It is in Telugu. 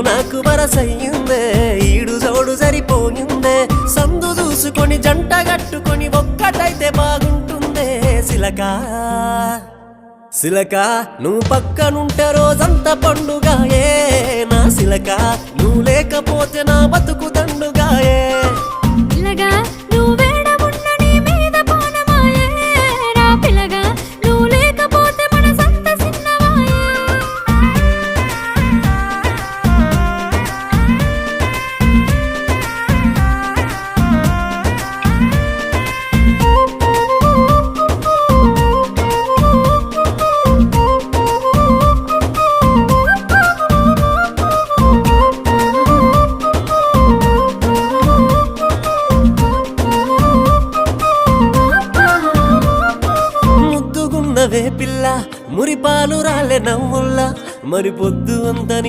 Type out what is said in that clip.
నాకు వరసయ్యిందే ఈడు జోడు సరిపోయిందే సందు చూసుకొని జంట గట్టుకొని ఒక్కటైతే బాగుంటుందే సిలకా సిలకా నువ్వు పక్కనుంటే రోజంతా పండుగాయే నా సిలకా నువ్వు లేకపోతే నా బతుకు దండుగాయే పిల్లగా నువ్వు వేడమున్న నీ మీద పోనమాయే రా పిల్లగా నువ్వు లేకపోతే మనసంత సిన్నవాయే ముద్దుగున్నవే పిల్ల మురిపాలు రాలే నవ్వుల్లా మరి పొద్దు అంతని